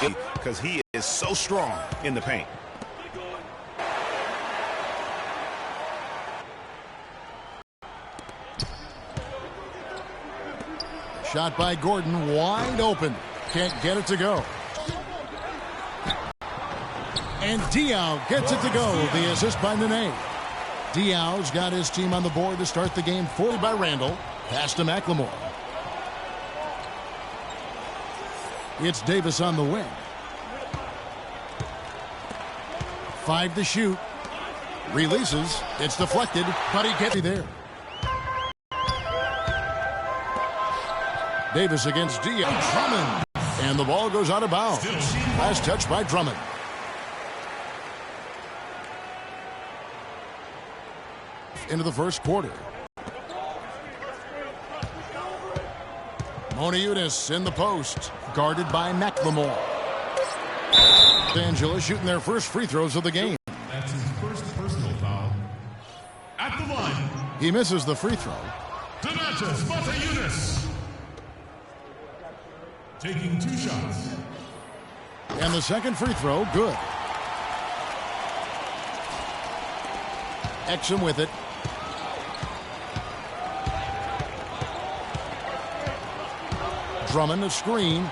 because he is so strong in the paint. Shot by Gordon, wide open. Can't get it to go. And Diaw gets it to go. The assist by Nene. Diaw's got his team on the board to start the game. 40 by Randall. Pass to McLemore. It's Davis on the wing. 5 to shoot. Releases. It's deflected, but he gets it there. Davis against Diaw. Drummond. And the ball goes out of bounds. Last touch by Drummond. Into the first quarter. Moniunas in the post, guarded by McLemore. Los Angeles shooting their first free throws of the game. That's his first personal foul. At the line. He misses the free throw. Donatas Moniunas. Taking 2 shots. And the second free throw, good. Exum with it. Drummond a screen.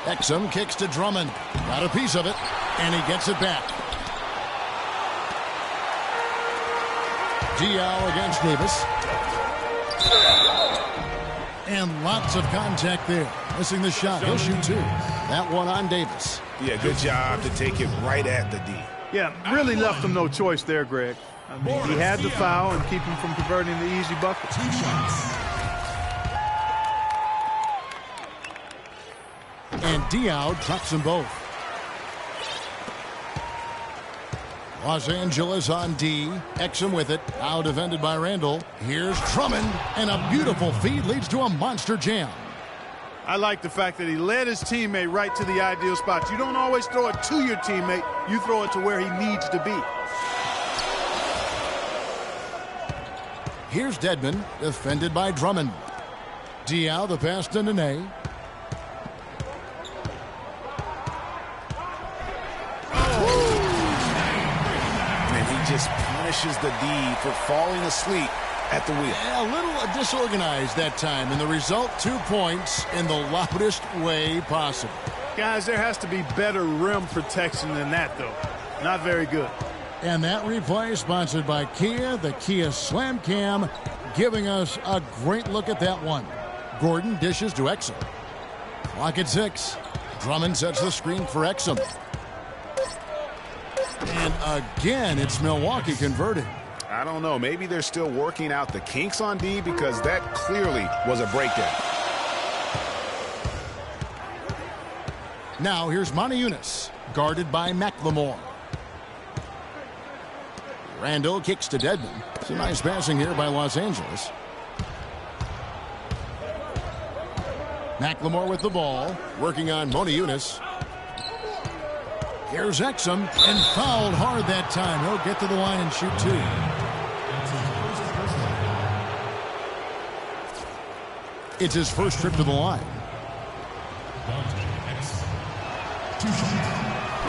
Exum kicks to Drummond. Got a piece of it, and he gets it back. Diaw against Davis. And lots of contact there. Missing the shot. He'll shoot 2. That one on Davis. Yeah, good job to take it right at the D. Yeah, really left him no choice there, Greg. I mean, he had the foul and keep him from converting the easy bucket. 2 shots. And Diaw drops them both. Los Angeles on D. Exum with it. Now defended by Randall. Here's Drummond. And a beautiful feed leads to a monster jam. I like the fact that he led his teammate right to the ideal spot. You don't always throw it to your teammate. You throw it to where he needs to be. Here's Dedmon, defended by Drummond. Diaw, the pass to Nene. Just punishes the D for falling asleep at the wheel. Yeah, a little disorganized that time, and the result 2 points in the loudest way possible. Guys, there has to be better rim protection than that, though. Not very good. And that replay sponsored by Kia, the Kia Slam Cam, giving us a great look at that one. Gordon dishes to Exum. Clock at 6. Drummond sets the screen for Exum. And again, it's Milwaukee converting. I don't know. Maybe they're still working out the kinks on D because that clearly was a breakdown. Now here's Moniunas, guarded by McLemore. Randall kicks to Dedmon. Some nice passing here by Los Angeles. McLemore with the ball, working on Moniunas. Here's Exum, and fouled hard that time. He'll get to the line and shoot 2. It's his first trip to the line.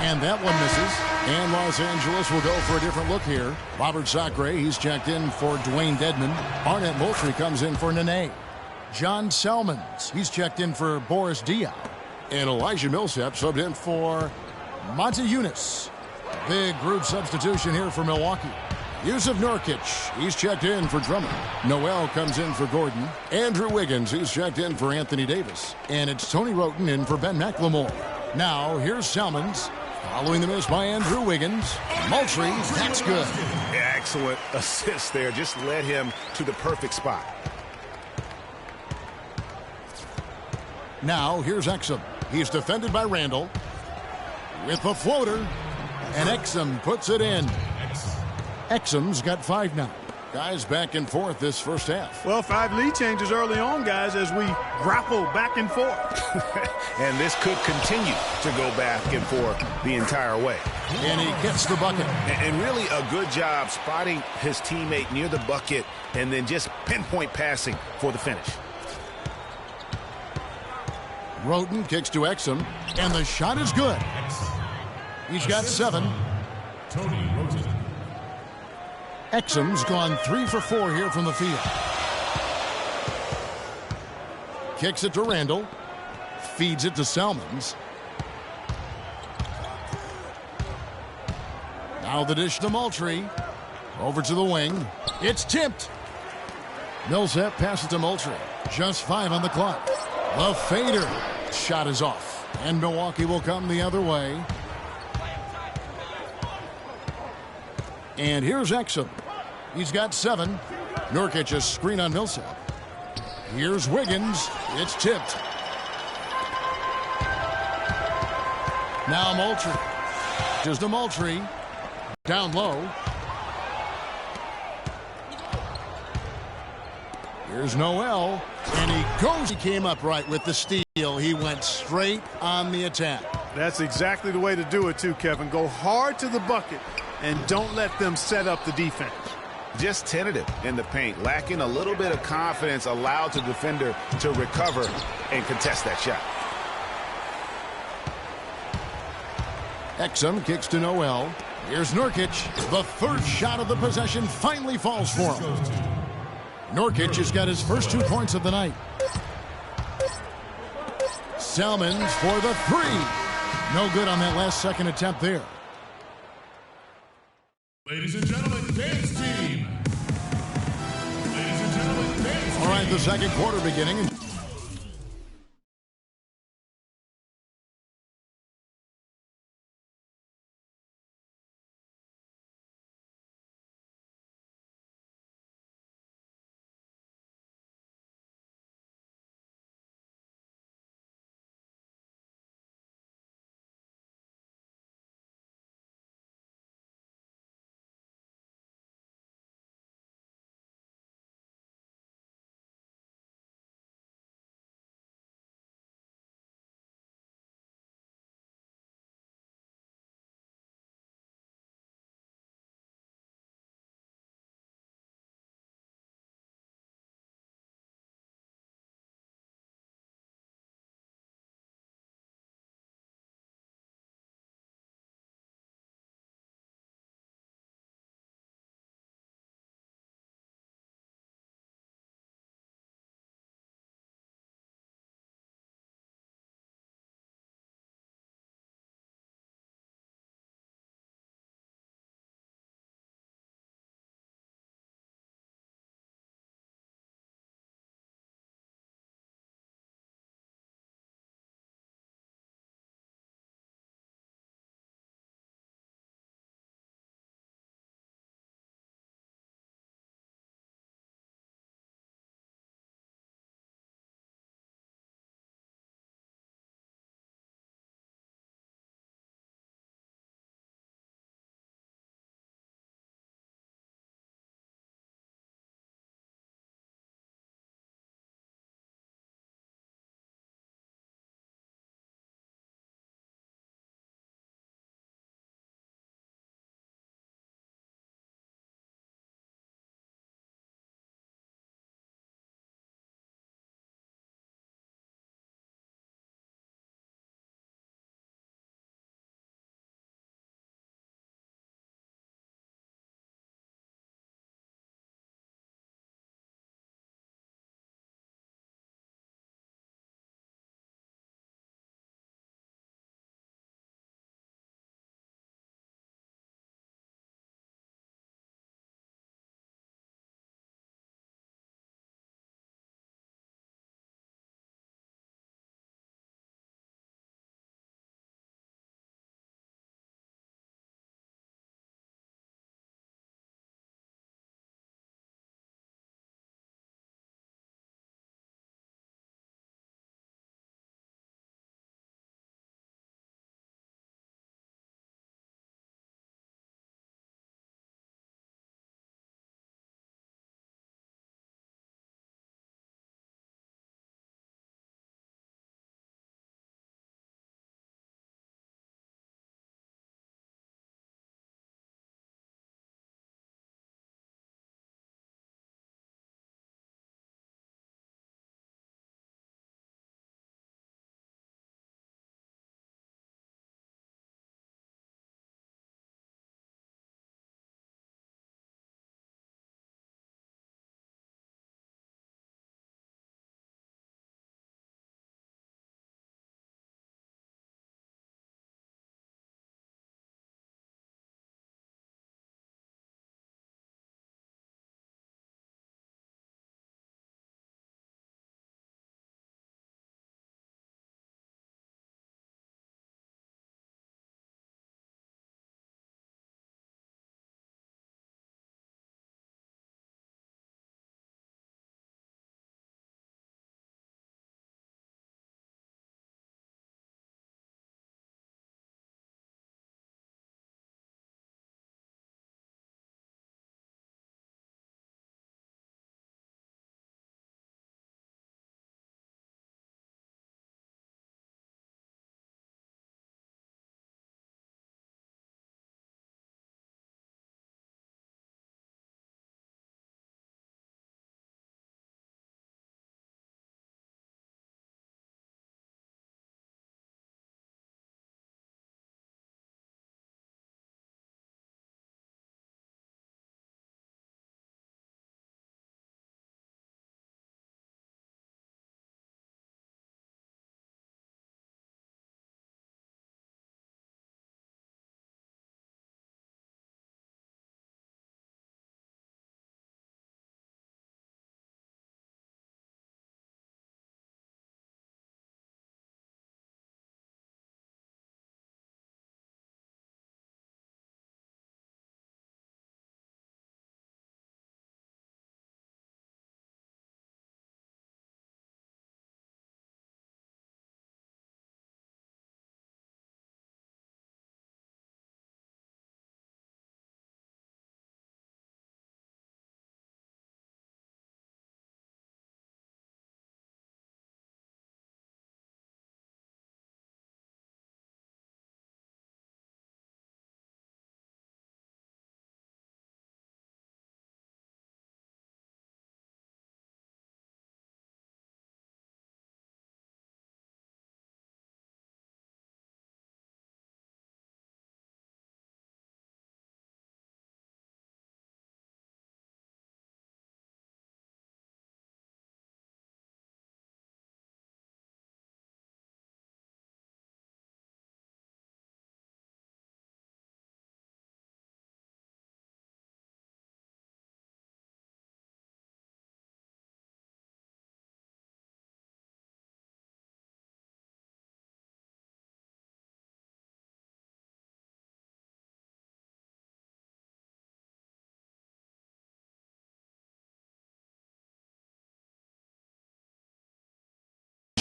And that one misses. And Los Angeles will go for a different look here. Robert Sacre, he's checked in for Dwayne Dedmon. Arnett Moultrie comes in for Nene. John Selmans, he's checked in for Boris Diaw. And Elijah Millsap subbed in for Moniunas. Big group substitution here for Milwaukee. Yusuf Nurkic, he's checked in for Drummond. Noel comes in for Gordon. Andrew Wiggins, he's checked in for Anthony Davis. And it's Tony Roten in for Ben McLemore. Now, here's Selmans. Following the miss by Andrew Wiggins. Moultrie, that's good. Excellent assist there. Just led him to the perfect spot. Now, here's Exum. He's defended by Randall. With the floater, and Exum puts it in. Exum's got 5 now. Guys back and forth this first half. Well, 5 lead changes early on, guys, as we grapple back and forth. And this could continue to go back and forth the entire way. And he gets the bucket. And really a good job spotting his teammate near the bucket and then just pinpoint passing for the finish. Roten kicks to Exum, and the shot is good. He's got 7. Tony Roten. Exum's gone 3 for 4 here from the field. Kicks it to Randall. Feeds it to Selmans. Now the dish to Moultrie. Over to the wing. It's tipped. Millsap passes to Moultrie. Just 5 on the clock. The fader. Shot is off. And Milwaukee will come the other way. And here's Exum. He's got 7. Nurkic a screen on Millsap. Here's Wiggins. It's tipped. Now Moultrie. Just to Moultrie. Down low. Here's Noel. And he goes. He came up right with the steal. He went straight on the attack. That's exactly the way to do it, too, Kevin. Go hard to the bucket and don't let them set up the defense. Just tentative in the paint, lacking a little bit of confidence, allowed the defender to recover and contest that shot. Exum kicks to Noel. Here's Nurkic. The third shot of the possession finally falls for him. Nurkic has got his first 2 points of the night. Selmans for the 3. No good on that last second attempt there. Ladies and gentlemen, dance team. Ladies and gentlemen, dance team. All right, the second quarter beginning.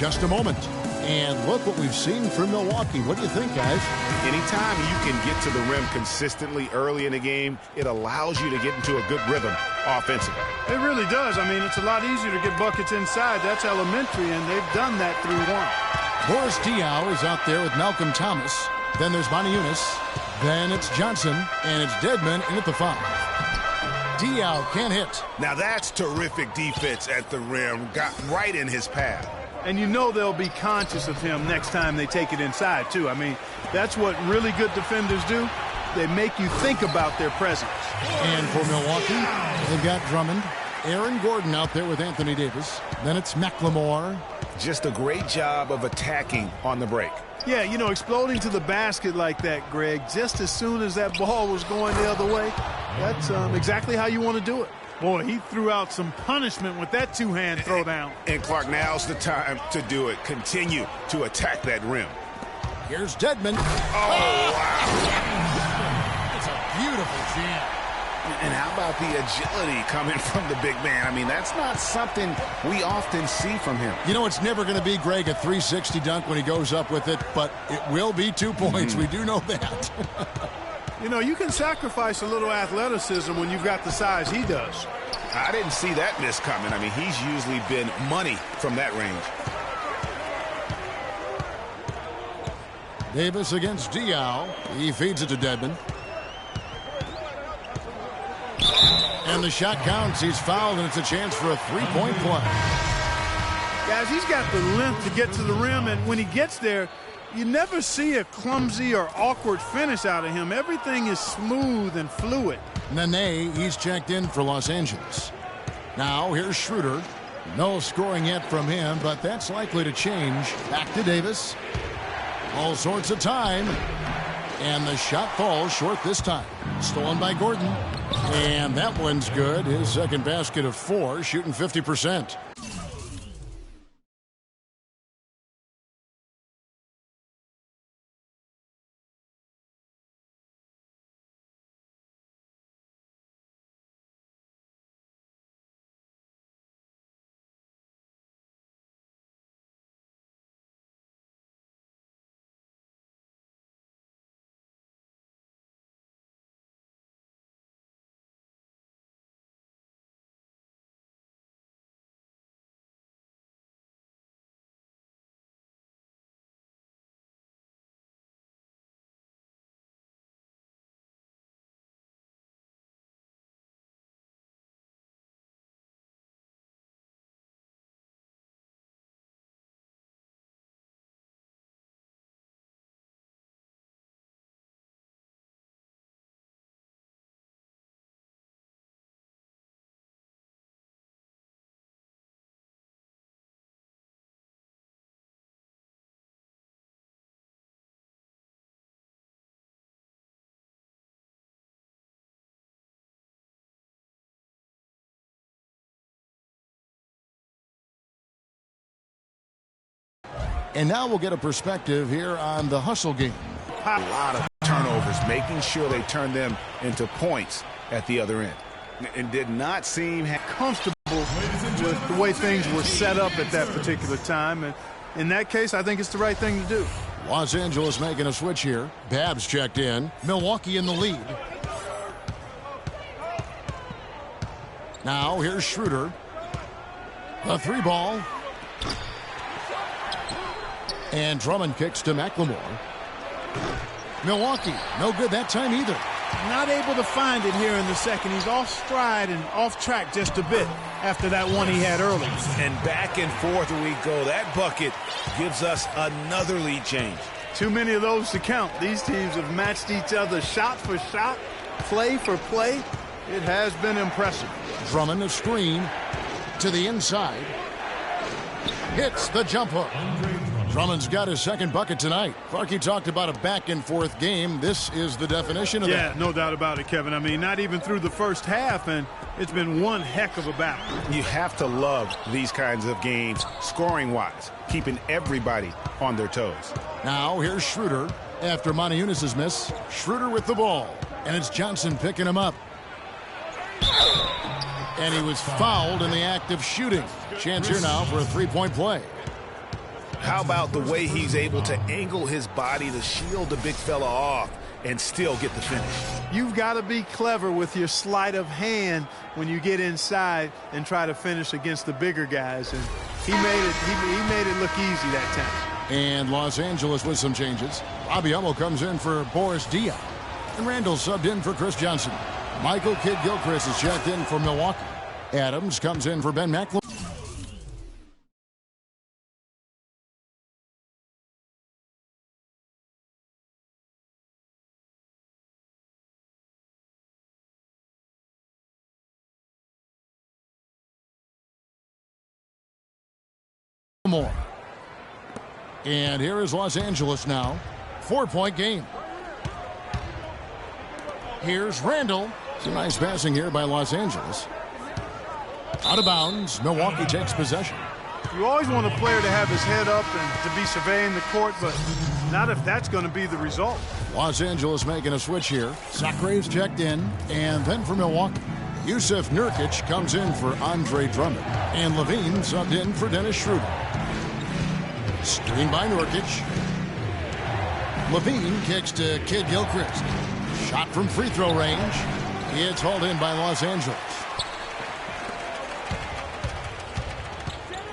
just a moment. And look what we've seen from Milwaukee. What do you think, guys? Anytime you can get to the rim consistently early in the game, it allows you to get into a good rhythm offensively. It really does. I mean, it's a lot easier to get buckets inside. That's elementary, and they've done that through one. Boris Diaw is out there with Malcolm Thomas. Then there's Moniunas. Then it's Johnson, and it's Dedmon in at the 5. Diaw can't hit. Now that's terrific defense at the rim. Got right in his path. And you know they'll be conscious of him next time they take it inside, too. I mean, that's what really good defenders do. They make you think about their presence. And for Milwaukee, they've got Drummond, Aaron Gordon out there with Anthony Davis. Then it's McLemore. Just a great job of attacking on the break. Yeah, you know, exploding to the basket like that, Greg, just as soon as that ball was going the other way, that's exactly how you want to do it. Boy, he threw out some punishment with that two-hand throwdown. And Clark, now's the time to do it. Continue to attack that rim. Here's Dedmon. Oh, wow. It's a beautiful jam. And how about the agility coming from the big man? I mean, that's not something we often see from him. You know, it's never going to be, Greg, a 360 dunk when he goes up with it, but it will be 2 points. We do know that. You know, you can sacrifice a little athleticism when you've got the size he does. I didn't see that miss coming. I mean, he's usually been money from that range. Davis against Diaw. He feeds it to Dedmon. And the shot counts. He's fouled, and it's a chance for a three-point play. Guys, he's got the length to get to the rim, and when he gets there, you never see a clumsy or awkward finish out of him. Everything is smooth and fluid. Nene, he's checked in for Los Angeles. Now, here's Schroeder. No scoring yet from him, but that's likely to change. Back to Davis. All sorts of time. And the shot falls short this time. Stolen by Gordon. And that one's good. His second basket of 4, shooting 50%. And now we'll get a perspective here on the hustle game. A lot of turnovers, making sure they turn them into points at the other end. And did not seem comfortable with the way things were set up at that particular time. And in that case, I think it's the right thing to do. Los Angeles making a switch here. Babs checked in. Milwaukee in the lead. Now here's Schroeder. The 3 ball. And Drummond kicks to McLemore. Milwaukee, no good that time either. Not able to find it here in the second. He's off stride and off track just a bit after that one he had early. And back and forth we go. That bucket gives us another lead change. Too many of those to count. These teams have matched each other shot for shot, play for play. It has been impressive. Drummond a screen to the inside. Hits the jump hook. Drummond's got his second bucket tonight. Clarkie talked about a back-and-forth game. This is the definition of that. Yeah, no doubt about it, Kevin. I mean, not even through the first half, and it's been one heck of a battle. You have to love these kinds of games, scoring-wise, keeping everybody on their toes. Now, here's Schroeder. After Moniunas' miss, Schroeder with the ball. And it's Johnson picking him up. And he was fouled in the act of shooting. Chance here now for a three-point play. How about the way he's able to angle his body to shield the big fella off and still get the finish? You've got to be clever with your sleight of hand when you get inside and try to finish against the bigger guys. And he made it look easy that time. And Los Angeles with some changes. Bobby Hummel comes in for Boris Diaw. And Randall subbed in for Chris Johnson. Michael Kidd-Gilchrist is checked in for Milwaukee. Adams comes in for Ben McLemore. And here is Los Angeles now. 4-point game. Here's Randall. Some nice passing here by Los Angeles. Out of bounds. Milwaukee takes possession. You always want a player to have his head up and to be surveying the court, but not if that's going to be the result. Los Angeles making a switch here. Sacre's checked in. And then for Milwaukee, Yusuf Nurkic comes in for Andre Drummond. And Levine subbed in for Dennis Schroeder. Screen by Nurkic. Levine kicks to Kidd-Gilchrist. Shot from free throw range. It's hauled in by Los Angeles.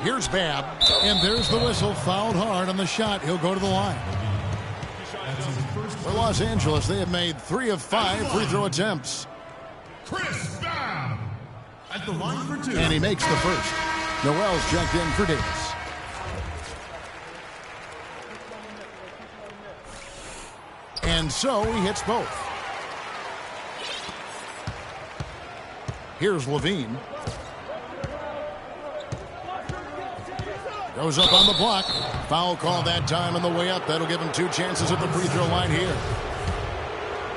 Here's Babb. And there's the whistle. Fouled hard on the shot. He'll go to the line. For Los Angeles, they have made 3 of 5 free throw attempts. Chris Babb at the line for 2. And he makes the first. Noel's checked in for Davis. And so he hits both. Here's Levine. Goes up on the block. Foul call that time on the way up. That'll give him 2 chances at the free throw line here.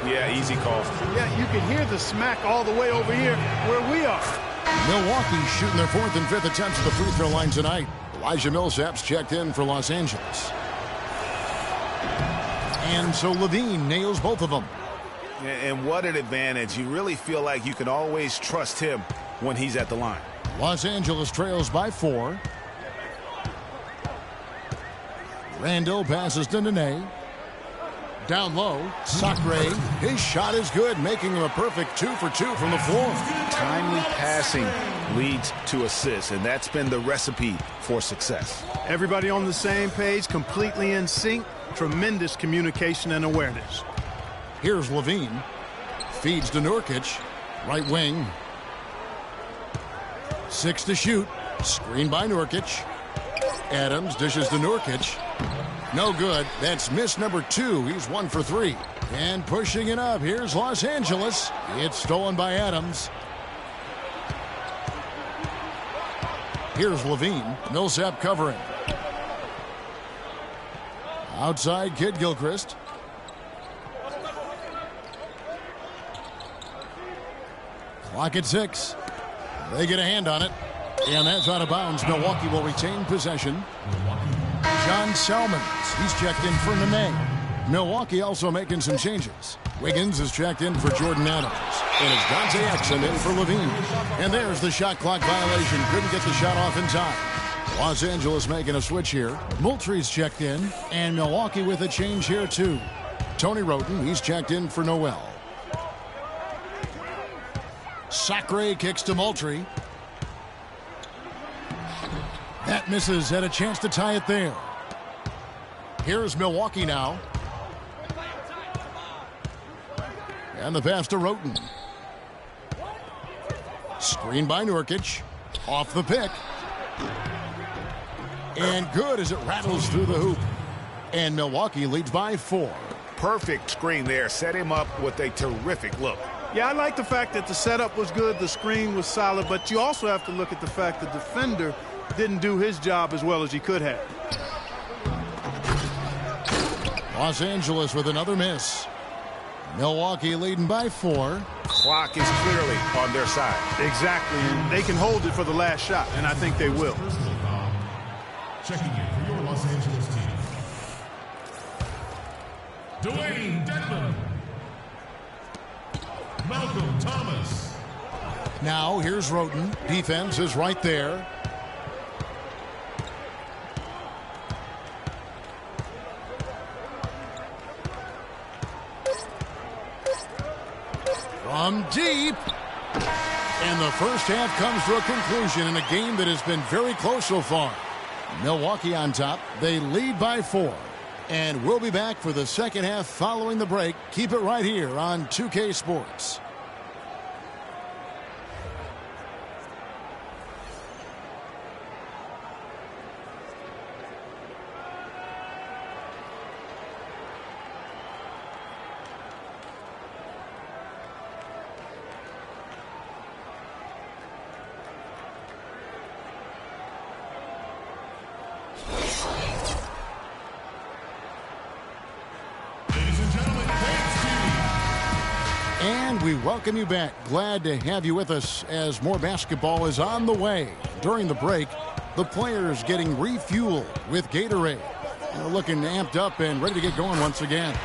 Yeah, easy call. Yeah, you can hear the smack all the way over here where we are. Milwaukee shooting their 4th and 5th attempts at the free throw line tonight. Elijah Millsap's checked in for Los Angeles. And so Levine nails both of them. And what an advantage. You really feel like you can always trust him when he's at the line. Los Angeles trails by 4. Randall passes to Nene. Down low, Sacre. His shot is good, making him a perfect 2 for 2 from the floor. Timely passing leads to assists, and that's been the recipe for success. Everybody on the same page, completely in sync. Tremendous communication and awareness. Here's Levine. Feeds to Nurkic. Right wing. 6 to shoot. Screen by Nurkic. Adams dishes to Nurkic. No good. That's miss number 2. He's 1 for 3. And pushing it up. Here's Los Angeles. It's stolen by Adams. Here's Levine. Millsap covering. Outside, Kidd-Gilchrist. Clock at 6. They get a hand on it. And that's out of bounds. Milwaukee will retain possession. John Selmans. He's checked in for Nene. Milwaukee also making some changes. Wiggins is checked in for Jordan Adams. And it's Dante Exum in for Levine. And there's the shot clock violation. Couldn't get the shot off in time. Los Angeles making a switch here. Moultrie's checked in. And Milwaukee with a change here too. Tony Wroten, he's checked in for Noel. Sacre kicks to Moultrie. That misses. Had a chance to tie it there. Here's Milwaukee now. And the pass to Wroten. Screen by Nurkic. Off the pick. And good as it rattles through the hoop. And Milwaukee leads by 4. Perfect screen there. Set him up with a terrific look. Yeah, I like the fact that the setup was good, the screen was solid, but you also have to look at the fact the defender didn't do his job as well as he could have. Los Angeles with another miss. Milwaukee leading by 4. Clock is clearly on their side. Exactly, and they can hold it for the last shot, and I think they will. Checking in for your Los Angeles team, Dwayne Dedmon. Malcolm Thomas. Now here's Wroten. Defense is right there. From deep. And the first half comes to a conclusion in a game that has been very close so far. Milwaukee on top. They lead by 4. And we'll be back for the second half following the break. Keep it right here on 2K Sports. And we welcome you back. Glad to have you with us as more basketball is on the way. During the break, the players getting refueled with Gatorade. They're looking amped up and ready to get going once again.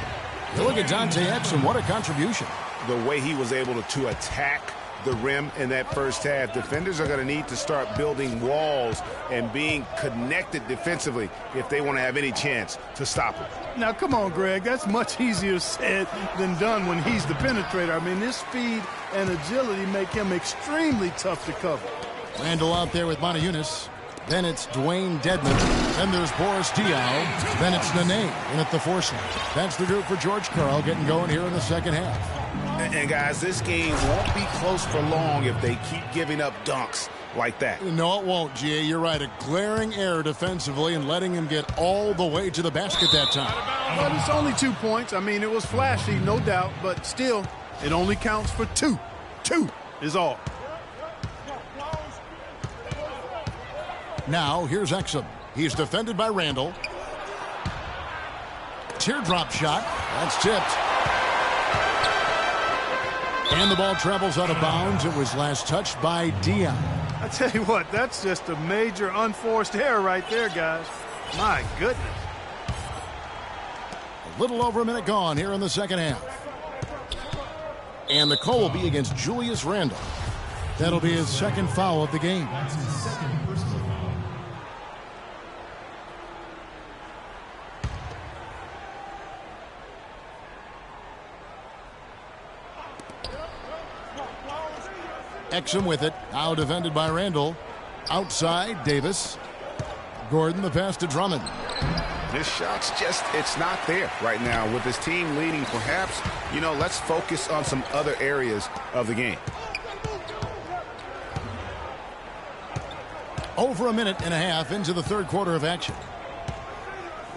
You look at Dante Exum, what a contribution. The way he was able to attack the rim in that first half. Defenders are going to need to start building walls and being connected defensively if they want to have any chance to stop him. Now, come on, Greg. That's much easier said than done when he's the penetrator. I mean, his speed and agility make him extremely tough to cover. Randall out there with Montejunas. Then it's Dwayne Dedmon. Then there's Boris Diaw. Then it's Nene in at the force line. That's the group for George Karl getting going here in the second half. And guys, this game won't be close for long if they keep giving up dunks like that. No, it won't, G.A. You're right. A glaring error defensively and letting him get all the way to the basket that time. But it's only 2 points. I mean, it was flashy, no doubt, but still, it only counts for 2. 2 is all. Now, here's Exum. He's defended by Randall. Teardrop shot. That's tipped. And the ball travels out of bounds. It was last touched by Dion. I tell you what, that's just a major unforced error right there, guys. My goodness. A little over a minute gone here in the second half. And the call will be against Julius Randle. That'll be his second foul of the game. Exum with it. Now defended by Randall. Outside, Davis. Gordon, the pass to Drummond. This shot's just, it's not there right now. With this team leading, perhaps, let's focus on some other areas of the game. Over a minute and a half into the third quarter of action.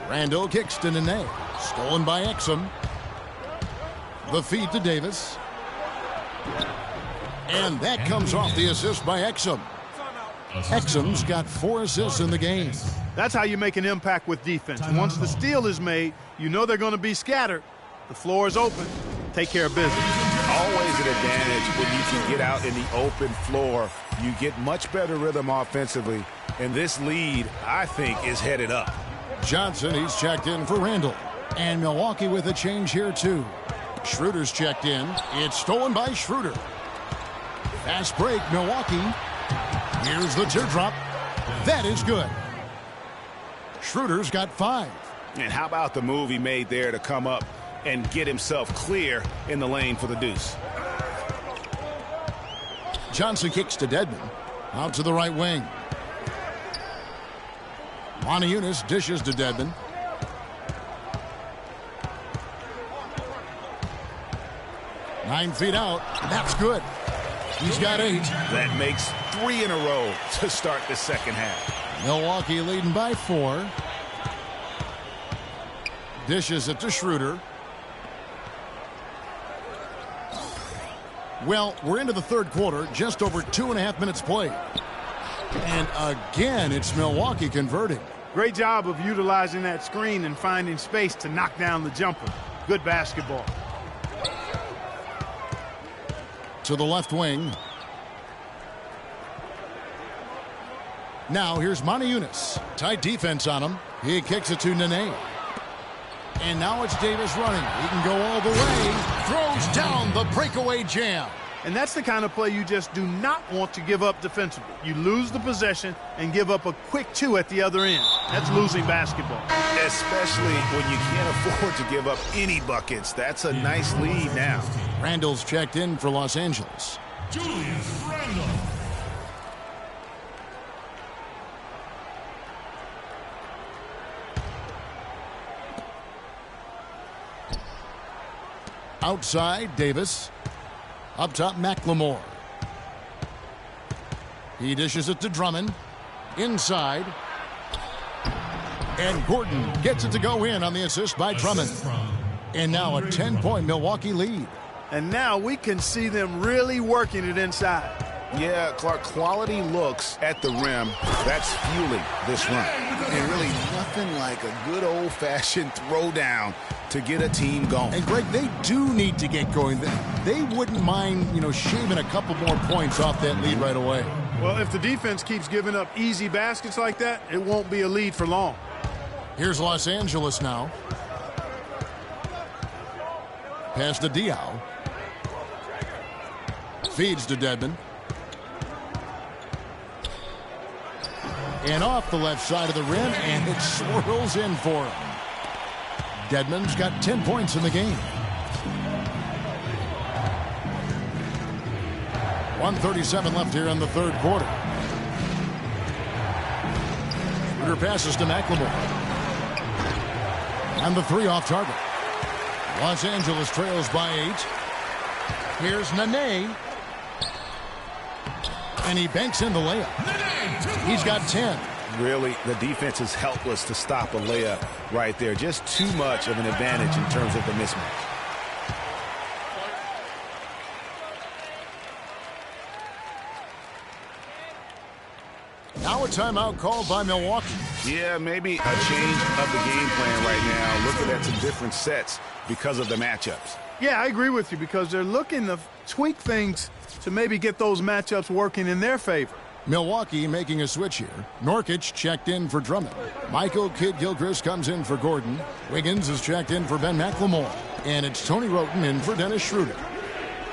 Randall kicks to Nene. Stolen by Exum. The feed to Davis. And that comes off the assist by Exum. Exum's got 4 assists in the game. That's how you make an impact with defense. Once the steal is made, you know they're going to be scattered. The floor is open. Take care of business. Always an advantage when you can get out in the open floor. You get much better rhythm offensively. And this lead, I think, is headed up. Johnson, he's checked in for Randall. And Milwaukee with a change here, too. Schroeder's checked in. It's stolen by Schroeder. Fast break, Milwaukee. Here's the teardrop. That is good. Schroeder's got 5. And how about the move he made there to come up and get himself clear in the lane for the deuce? Johnson kicks to Dedmon. Out to the right wing. Montejunas dishes to Dedmon. Nine feet out. That's good. He's got 8. That makes 3 in a row to start the second half. Milwaukee leading by 4. Dishes it to Schroeder. Well, we're into the third quarter, just over 2.5 minutes played. And again, it's Milwaukee converting. Great job of utilizing that screen and finding space to knock down the jumper. Good basketball. To the left wing. Now here's Montejunas. Tight defense on him. He kicks it to Nene. And now it's Davis running. He can go all the way. Throws down the breakaway jam. And that's the kind of play you just do not want to give up defensively. You lose the possession and give up a quick 2 at the other end. That's losing basketball. Especially when you can't afford to give up any buckets. That's a nice lead now. Randall's checked in for Los Angeles. Julius Randle. Outside, Davis. Up top, McLemore. He dishes it to Drummond. Inside. And Gordon gets it to go in on the assist by Drummond. And now a 10-point Milwaukee lead. And now we can see them really working it inside. Yeah, Clark, quality looks at the rim. That's fueling this run. And really nothing like a good old-fashioned throwdown to get a team going. And, Greg, they do need to get going. They wouldn't mind, shaving a couple more points off that lead right away. Well, if the defense keeps giving up easy baskets like that, it won't be a lead for long. Here's Los Angeles now. Pass to Diaw. Feeds to Dedmon. And off the left side of the rim, and it swirls in for him. Dedmon's got 10 points in the game. 1:37 left here in the third quarter. Her passes to McLemore. And the 3 off target. Los Angeles trails by 8. Here's Nene. And he banks in the layup. He's got 10. Really, the defense is helpless to stop a layup right there. Just too much of an advantage in terms of the mismatch. Now a timeout called by Milwaukee. Yeah, maybe a change of the game plan right now. Looking at some different sets because of the matchups. Yeah, I agree with you because they're looking to tweak things to maybe get those matchups working in their favor. Milwaukee making a switch here. Norkic checked in for Drummond. Michael Kidd-Gilchrist comes in for Gordon. Wiggins is checked in for Ben McLemore. And it's Tony Wroten in for Dennis Schroeder.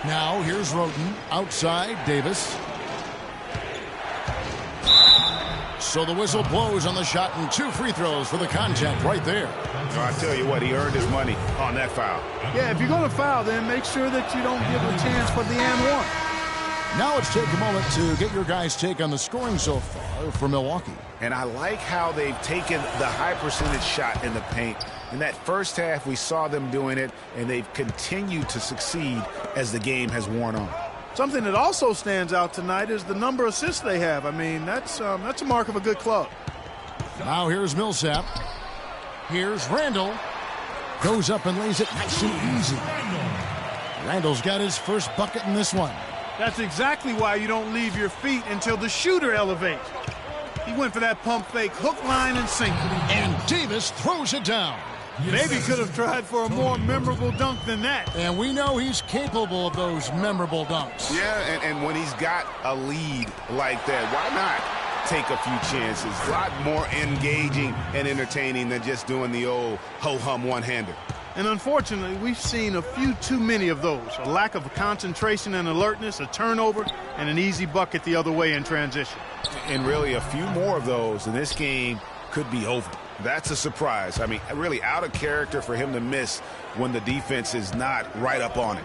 Now here's Wroten. Outside, Davis. So the whistle blows on the shot and 2 free throws for the contact right there. I tell you what, he earned his money on that foul. Yeah, if you're going to foul, then make sure that you don't give a chance for the and one. Now let's take a moment to get your guys' take on the scoring so far for Milwaukee. And I like how they've taken the high percentage shot in the paint. In that first half, we saw them doing it, and they've continued to succeed as the game has worn on. Something that also stands out tonight is the number of assists they have. I mean, that's a mark of a good club. Now here's Millsap. Here's Randall. Goes up and lays it nice and easy. Randall's got his first bucket in this one. That's exactly why you don't leave your feet until the shooter elevates. He went for that pump fake, hook, line, and sinker. And Davis throws it down. Maybe could have tried for a more memorable dunk than that. And we know he's capable of those memorable dunks. Yeah, and when he's got a lead like that, why not take a few chances? A lot more engaging and entertaining than just doing the old ho-hum one-hander. And unfortunately, we've seen a few too many of those. A lack of concentration and alertness, a turnover, and an easy bucket the other way in transition. And really a few more of those, and this game could be over. That's a surprise. I mean, really out of character for him to miss when the defense is not right up on it.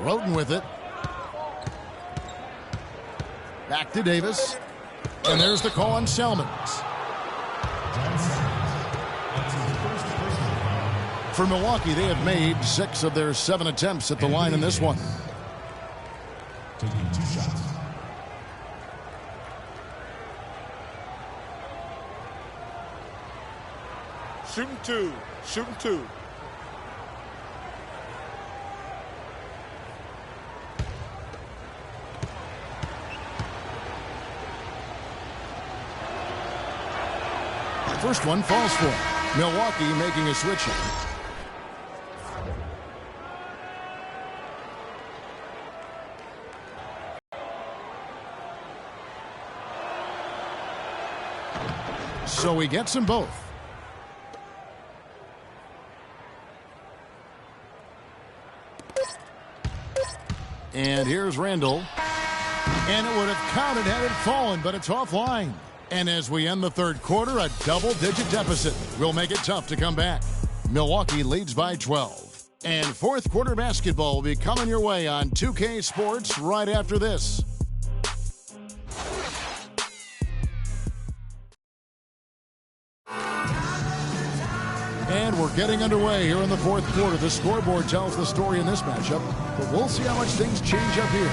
Wroten with it. Back to Davis. And there's the call on Selmans. For Milwaukee, they have made 6 of their 7 attempts at the line in this one. Taking 2 shots. Shooting 2. Shooting 2. First one falls for him. Milwaukee making a switch here. So he gets them both. And here's Randall. And it would have counted had it fallen, but it's offline. And as we end the third quarter, a double-digit deficit will make it tough to come back. Milwaukee leads by 12. And fourth quarter basketball will be coming your way on 2K Sports right after this. And we're getting underway here in the fourth quarter. The scoreboard tells the story in this matchup, but we'll see how much things change up here.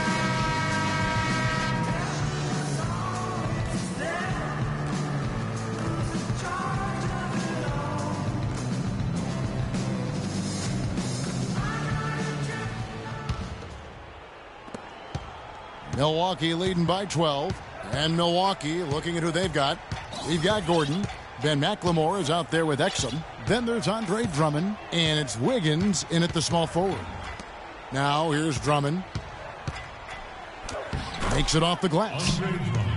Milwaukee leading by 12. And Milwaukee looking at who they've got. We've got Gordon. Ben McLemore is out there with Exum. Then there's Andre Drummond. And it's Wiggins in at the small forward. Now here's Drummond. Makes it off the glass.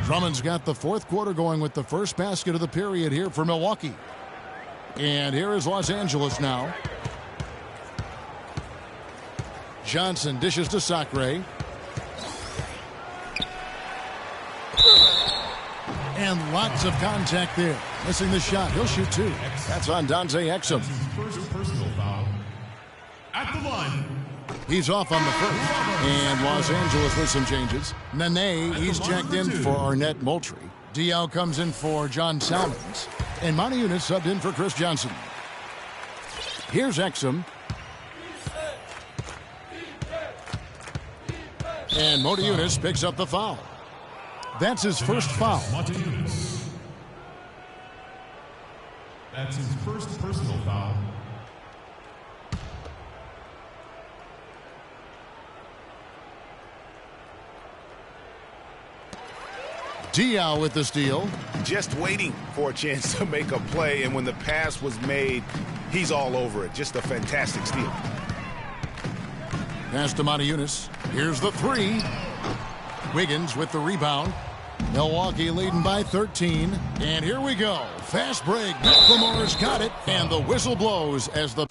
Drummond's got the fourth quarter going with the first basket of the period here for Milwaukee. And here is Los Angeles now. Johnson dishes to Sacre. And lots of contact there. Missing the shot. He'll shoot two. That's on Dante Exum. First personal foul at the line. He's off on the first. And Los Angeles with some changes. Nene, he's checked in for Arnett Moultrie. Diaw comes in for John Salmons. And Moniunas subbed in for Chris Johnson. Here's Exum. And Moniunas picks up the foul. That's his first foul. That's his first personal foul. Diaw with the steal. Just waiting for a chance to make a play, and when the pass was made, he's all over it. Just a fantastic steal. Pass to Moniunas. Here's the three. Wiggins with the rebound. Milwaukee leading by 13. And here we go. Fast break. McLemore's got it. And the whistle blows as the...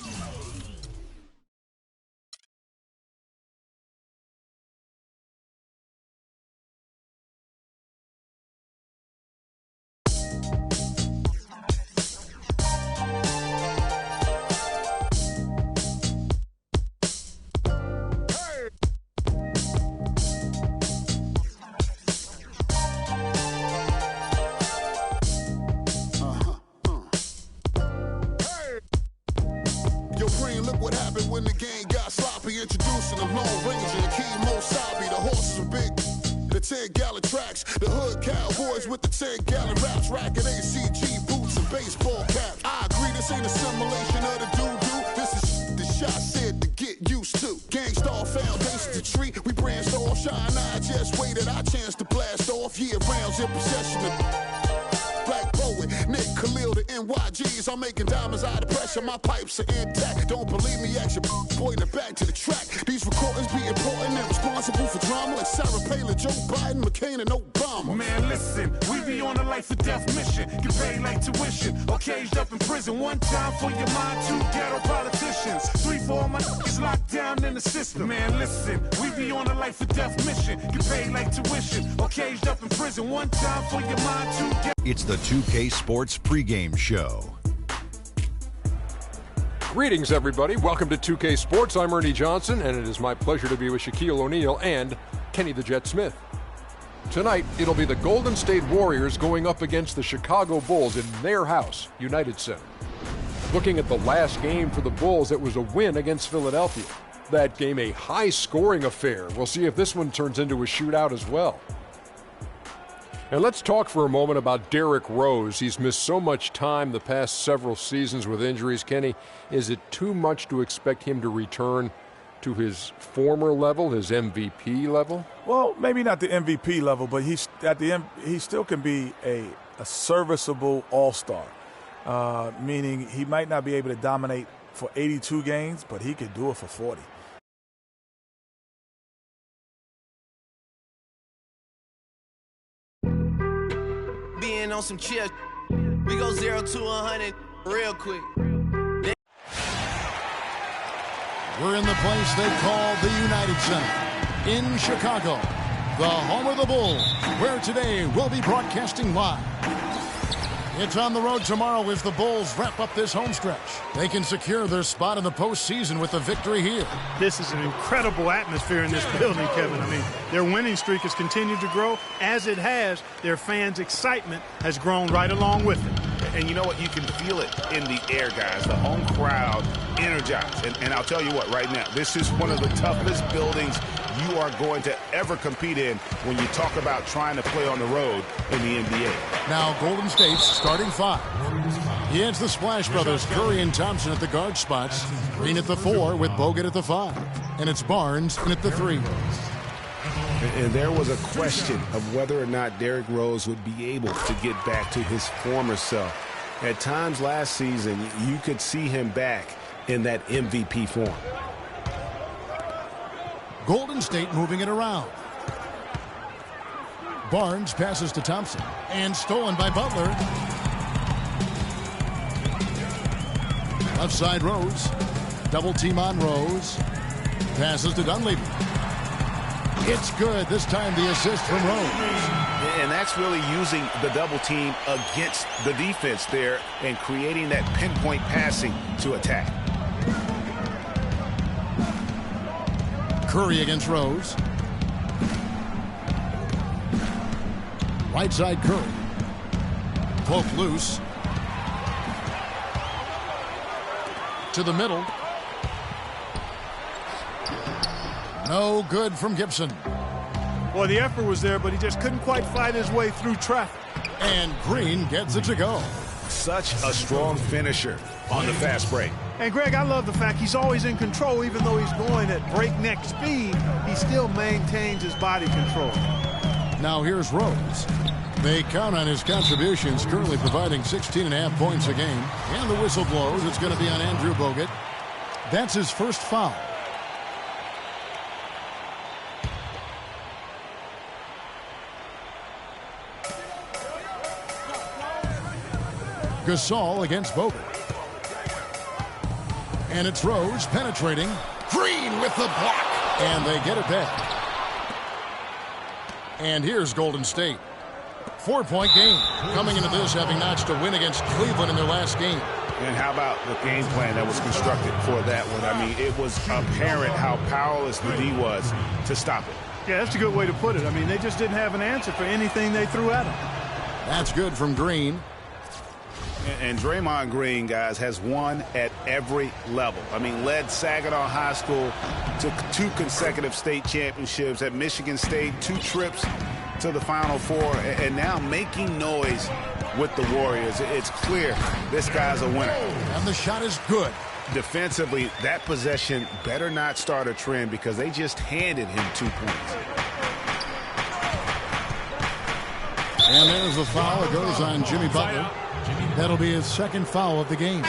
My pipes are intact. Don't believe me? Ask your boy in the back to the track. These recordings be important and responsible for drama like Sarah Palin, Joe Biden, McCain, and Obama. Man, listen, we be on a life or death mission. Get paid like tuition or caged up in prison. One time for your mind, two ghetto politicians. 3 for all my niggas locked down in the system. Man, listen, we be on a life or death mission. Get paid like tuition or caged up in prison. One time for your mind, two ghetto. It's the 2K Sports pregame show. Greetings, everybody. Welcome to 2K Sports. I'm Ernie Johnson, and it is my pleasure to be with Shaquille O'Neal and Kenny the Jet Smith. Tonight, it'll be the Golden State Warriors going up against the Chicago Bulls in their house, United Center. Looking at the last game for the Bulls, it was a win against Philadelphia. That game a high-scoring affair. We'll see if this one turns into a shootout as well. And let's talk for a moment about Derrick Rose. He's missed so much time the past several seasons with injuries. Kenny, is it too much to expect him to return to his former level, his MVP level? Well, maybe not the MVP level, but he still can be a serviceable all-star, meaning he might not be able to dominate for 82 games, but he could do it for 40. Being on some chill, we go 0 to 100 real quick. We're in the place they call the United Center. in Chicago, the home of the Bulls, where today we'll be broadcasting live. It's on the road tomorrow as the Bulls wrap up this home stretch. They can secure their spot in the postseason with a victory here. This is an incredible atmosphere in this building, Kevin. I mean, their winning streak has continued to grow. As it has, their fans' excitement has grown right along with it. And you know what? You can feel it in the air, guys. The home crowd energized. And I'll tell you what, right now, this is one of the toughest buildings you are going to ever compete in when you talk about trying to play on the road in the NBA. Now Golden State's starting five. He has the Splash Brothers, Curry and Thompson at the guard spots. Green at the 4 with Bogut at the 5. And it's Barnes in at the 3. And there was a question of whether or not Derrick Rose would be able to get back to his former self. At times last season, you could see him back in that MVP form. Golden State moving it around. Barnes passes to Thompson. And stolen by Butler. Left side Rose. Double team on Rose. Passes to Dunleavy. It's good. This time the assist from Rose. And that's really using the double team against the defense there and creating that pinpoint passing to attack. Curry against Rose. Right side Curry. Poke loose. To the middle. No good from Gibson. Well, the effort was there, but he just couldn't quite fight his way through traffic. And Green gets it to go. Such a strong finisher on the fast break. And, Greg, I love the fact he's always in control. Even though he's going at breakneck speed, he still maintains his body control. Now here's Rose. They count on his contributions, currently providing 16.5 points a game. And the whistle blows. It's going to be on Andrew Bogut. That's his first foul. Gasol against Bogut. And it's Rose penetrating. Green with the block. And they get it back. And here's Golden State. 4-point game. Coming into this having notched a win against Cleveland in their last game. And how about the game plan that was constructed for that one? I mean, it was apparent how powerless the D was to stop it. Yeah, that's a good way to put it. I mean, they just didn't have an answer for anything they threw at him. That's good from Green. And Draymond Green, guys, has won at every level. I mean, led Saginaw High School to 2 consecutive state championships at Michigan State, 2 trips to the Final Four, and now making noise with the Warriors. It's clear this guy's a winner. And the shot is good. Defensively, that possession better not start a trend because they just handed him 2 points. And there's the foul. It goes on Jimmy Butler. That'll be his second foul of the game.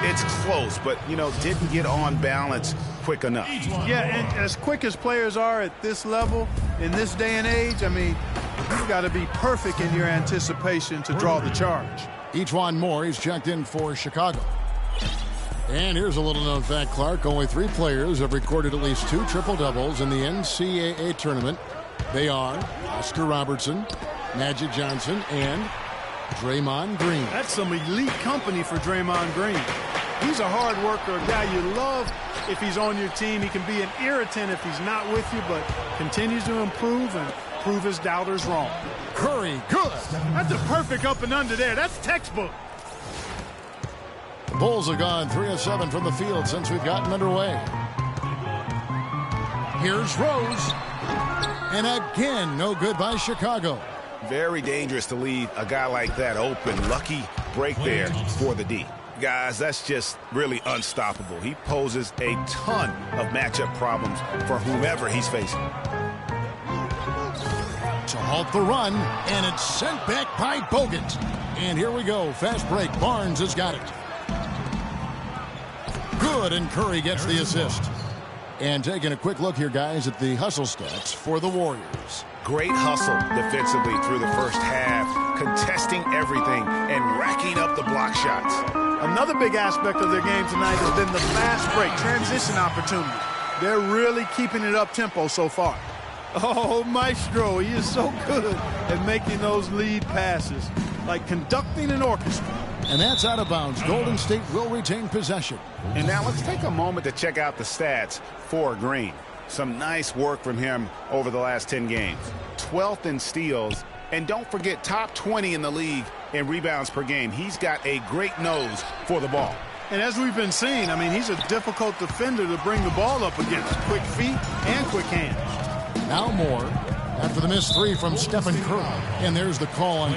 It's close, but, you know, didn't get on balance quick enough. Yeah, and as quick as players are at this level, in this day and age, I mean, you've got to be perfect in your anticipation to draw the charge. Ejuan Moore, he's checked in for Chicago. And here's a little-known fact, Clark. Only 3 players have recorded at least 2 triple-doubles in the NCAA tournament. They are Oscar Robertson, Magic Johnson, and Draymond Green. That's some elite company for Draymond Green. He's a hard worker, a guy you love if he's on your team. He can be an irritant if he's not with you, but continues to improve and prove his doubters wrong. Curry, good. That's a perfect up and under there. That's textbook. The Bulls have gone 3 of 7 from the field since we've gotten underway. Here's Rose. And again, no good by Chicago. Very dangerous to leave a guy like that open. Lucky break there for the D. Guys, that's just really unstoppable. He poses a ton of matchup problems for whomever he's facing. To halt the run, and it's sent back by Bogut. And here we go. Fast break. Barnes has got it. Good, and Curry gets the assist. And taking a quick look here, guys, at the hustle stats for the Warriors. Great hustle defensively through the first half, contesting everything and racking up the block shots. Another big aspect of their game tonight has been the fast break, transition opportunity. They're really keeping it up-tempo so far. Oh, Maestro, he is so good at making those lead passes, like conducting an orchestra. And that's out of bounds. Golden State will retain possession. And now let's take a moment to check out the stats for Green. Some nice work from him over the last 10 games. 12th in steals, and don't forget top 20 in the league in rebounds per game. He's got a great nose for the ball. And as we've been seeing, I mean, he's a difficult defender to bring the ball up against. Quick feet and quick hands. Now Moore after the missed three from Stephen Curry. And there's the call on